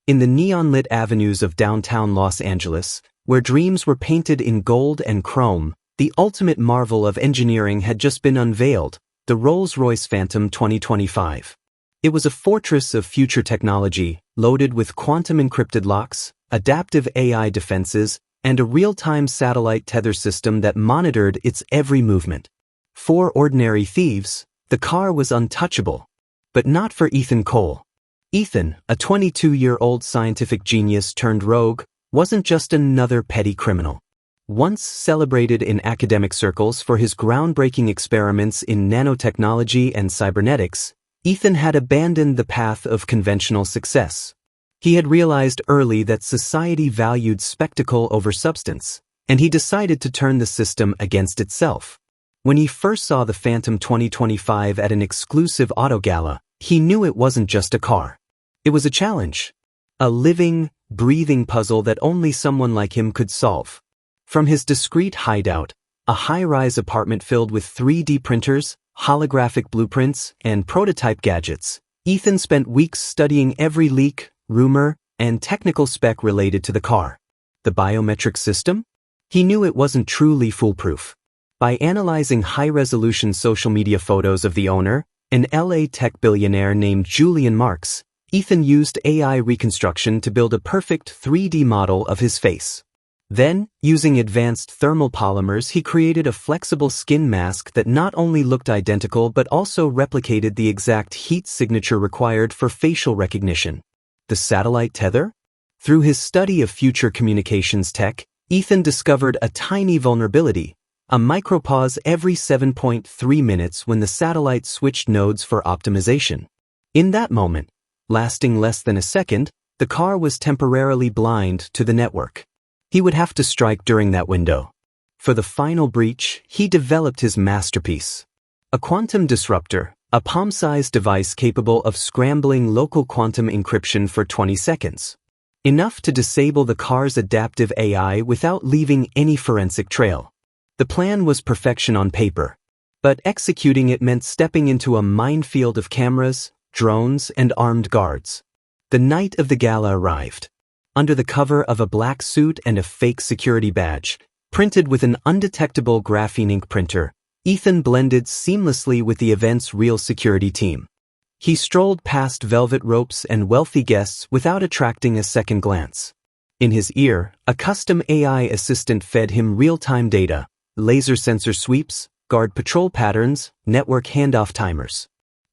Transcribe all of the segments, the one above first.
In the neon-lit avenues of downtown Los Angeles, where dreams were painted in gold and chrome, the ultimate marvel of engineering had just been unveiled, the Rolls Royce Phantom 2025. It was a fortress of future technology, loaded with quantum-encrypted locks, adaptive AI defenses, and a real-time satellite tether system that monitored its every movement. For ordinary thieves, the car was untouchable. But not for Ethan Cole. Ethan, a 22-year-old scientific genius turned rogue, wasn't just another petty criminal. Once celebrated in academic circles for his groundbreaking experiments in nanotechnology and cybernetics, Ethan had abandoned the path of conventional success. He had realized early that society valued spectacle over substance, and he decided to turn the system against itself. When he first saw the Phantom 2025 at an exclusive auto gala, he knew it wasn't just a car. It was a challenge. A living, breathing puzzle that only someone like him could solve. From his discreet hideout, a high-rise apartment filled with 3D printers, holographic blueprints, and prototype gadgets, Ethan spent weeks studying every leak, rumor, and technical spec related to the car. The biometric system? He knew it wasn't truly foolproof. By analyzing high-resolution social media photos of the owner, an LA tech billionaire named Julian Marks, Ethan used AI reconstruction to build a perfect 3D model of his face. Then, using advanced thermal polymers, he created a flexible skin mask that not only looked identical but also replicated the exact heat signature required for facial recognition. The satellite tether? Through his study of future communications tech, Ethan discovered a tiny vulnerability, a micropause every 7.3 minutes when the satellite switched nodes for optimization. In that moment, lasting less than a second, the car was temporarily blind to the network. He would have to strike during that window. For the final breach, he developed his masterpiece. A quantum disruptor, a palm-sized device capable of scrambling local quantum encryption for 20 seconds. Enough to disable the car's adaptive AI without leaving any forensic trail. The plan was perfection on paper, but executing it meant stepping into a minefield of cameras, drones, and armed guards. The night of the gala arrived. Under the cover of a black suit and a fake security badge, printed with an undetectable graphene ink printer, Ethan blended seamlessly with the event's real security team. He strolled past velvet ropes and wealthy guests without attracting a second glance. In his ear, a custom AI assistant fed him real-time data, laser sensor sweeps, guard patrol patterns, network handoff timers.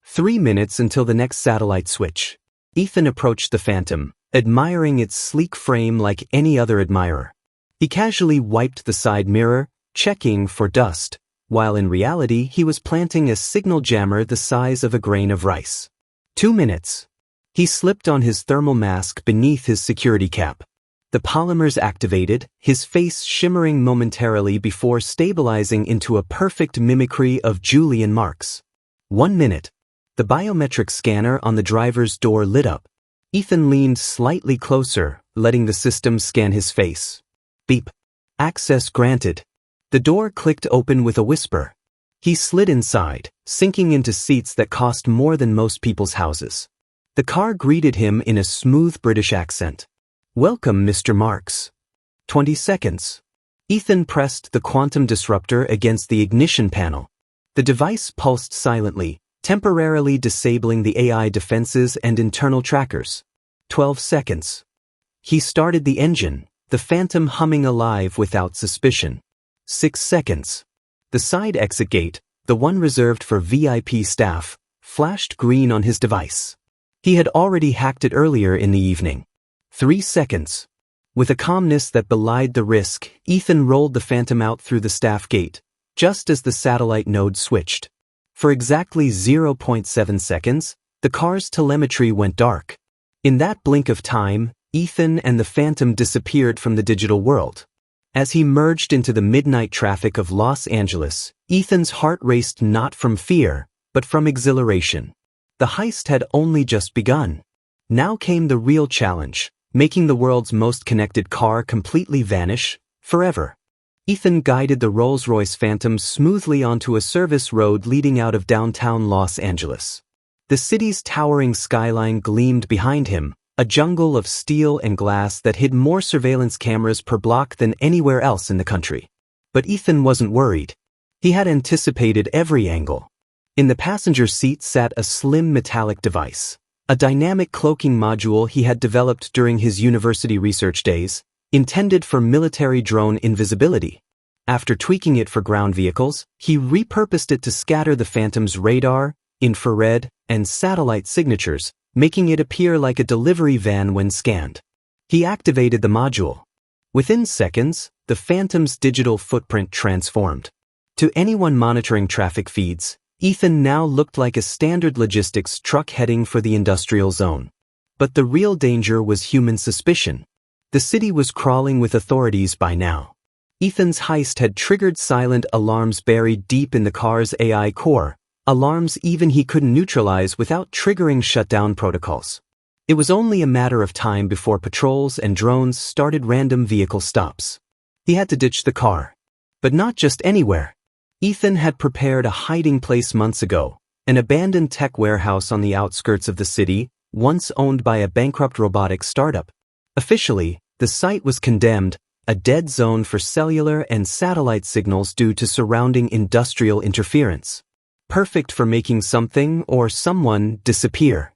3 minutes until the next satellite switch. Ethan approached the Phantom, admiring its sleek frame like any other admirer. He casually wiped the side mirror, checking for dust, while in reality he was planting a signal jammer the size of a grain of rice. 2 minutes. He slipped on his thermal mask beneath his security cap. The polymers activated, his face shimmering momentarily before stabilizing into a perfect mimicry of Julian Marks. 1 minute. The biometric scanner on the driver's door lit up. Ethan leaned slightly closer, letting the system scan his face. Beep. Access granted. The door clicked open with a whisper. He slid inside, sinking into seats that cost more than most people's houses. The car greeted him in a smooth British accent. "Welcome, Mr. Marks." 20 seconds. Ethan pressed the quantum disruptor against the ignition panel. The device pulsed silently, temporarily disabling the AI defenses and internal trackers. 12 seconds. He started the engine, the Phantom humming alive without suspicion. 6 seconds. The side exit gate, the one reserved for VIP staff, flashed green on his device. He had already hacked it earlier in the evening. 3 seconds. With a calmness that belied the risk, Ethan rolled the Phantom out through the staff gate, just as the satellite node switched. For exactly 0.7 seconds, the car's telemetry went dark. In that blink of time, Ethan and the Phantom disappeared from the digital world. As he merged into the midnight traffic of Los Angeles, Ethan's heart raced not from fear, but from exhilaration. The heist had only just begun. Now came the real challenge, making the world's most connected car completely vanish, forever. Ethan guided the Rolls Royce Phantom smoothly onto a service road leading out of downtown Los Angeles. The city's towering skyline gleamed behind him, a jungle of steel and glass that hid more surveillance cameras per block than anywhere else in the country. But Ethan wasn't worried. He had anticipated every angle. In the passenger seat sat a slim metallic device, a dynamic cloaking module he had developed during his university research days, intended for military drone invisibility. After tweaking it for ground vehicles, he repurposed it to scatter the Phantom's radar, infrared, and satellite signatures, making it appear like a delivery van when scanned. He activated the module. Within seconds, the Phantom's digital footprint transformed. To anyone monitoring traffic feeds, Ethan now looked like a standard logistics truck heading for the industrial zone. But the real danger was human suspicion. The city was crawling with authorities by now. Ethan's heist had triggered silent alarms buried deep in the car's AI core, alarms even he couldn't neutralize without triggering shutdown protocols. It was only a matter of time before patrols and drones started random vehicle stops. He had to ditch the car. But not just anywhere. Ethan had prepared a hiding place months ago, an abandoned tech warehouse on the outskirts of the city, once owned by a bankrupt robotics startup. Officially, the site was condemned, a dead zone for cellular and satellite signals due to surrounding industrial interference. Perfect for making something or someone disappear.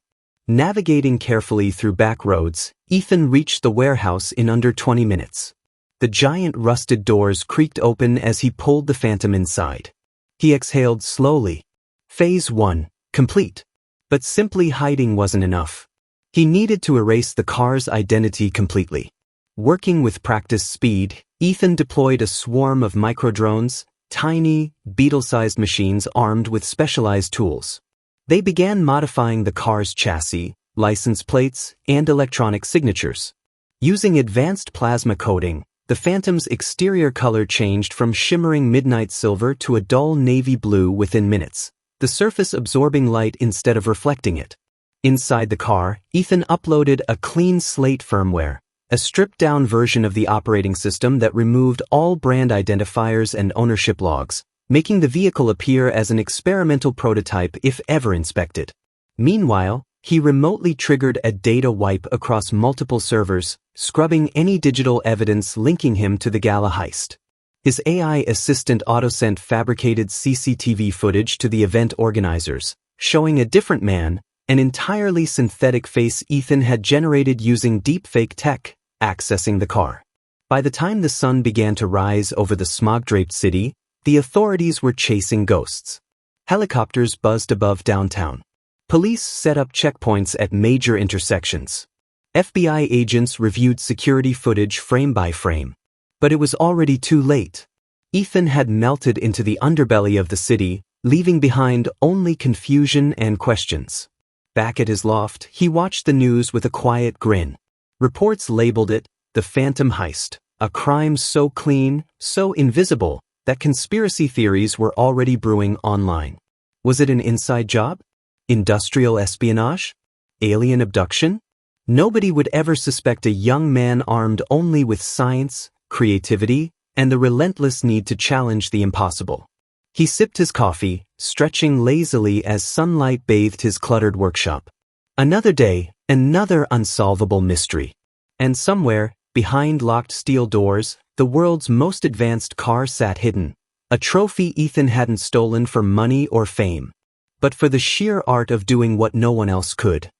Navigating carefully through back roads, Ethan reached the warehouse in under 20 minutes. The giant rusted doors creaked open as he pulled the Phantom inside. He exhaled slowly. Phase 1, complete. But simply hiding wasn't enough. He needed to erase the car's identity completely. Working with practiced speed, Ethan deployed a swarm of microdrones, tiny, beetle-sized machines armed with specialized tools. They began modifying the car's chassis, license plates, and electronic signatures. Using advanced plasma coding, the Phantom's exterior color changed from shimmering midnight silver to a dull navy blue within minutes, the surface absorbing light instead of reflecting it. Inside the car, Ethan uploaded a clean slate firmware, a stripped-down version of the operating system that removed all brand identifiers and ownership logs, making the vehicle appear as an experimental prototype if ever inspected. Meanwhile, he remotely triggered a data wipe across multiple servers, scrubbing any digital evidence linking him to the gala heist. His AI assistant auto-sent fabricated CCTV footage to the event organizers, showing a different man, an entirely synthetic face Ethan had generated using deepfake tech, accessing the car. By the time the sun began to rise over the smog-draped city, the authorities were chasing ghosts. Helicopters buzzed above downtown. Police set up checkpoints at major intersections. FBI agents reviewed security footage frame by frame. But it was already too late. Ethan had melted into the underbelly of the city, leaving behind only confusion and questions. Back at his loft, he watched the news with a quiet grin. Reports labeled it, the Phantom Heist, a crime so clean, so invisible, that conspiracy theories were already brewing online. Was it an inside job? Industrial espionage? Alien abduction? Nobody would ever suspect a young man armed only with science, creativity, and the relentless need to challenge the impossible. He sipped his coffee, stretching lazily as sunlight bathed his cluttered workshop. Another day, another unsolvable mystery. And somewhere, behind locked steel doors, the world's most advanced car sat hidden, a trophy Ethan hadn't stolen for money or fame, but for the sheer art of doing what no one else could.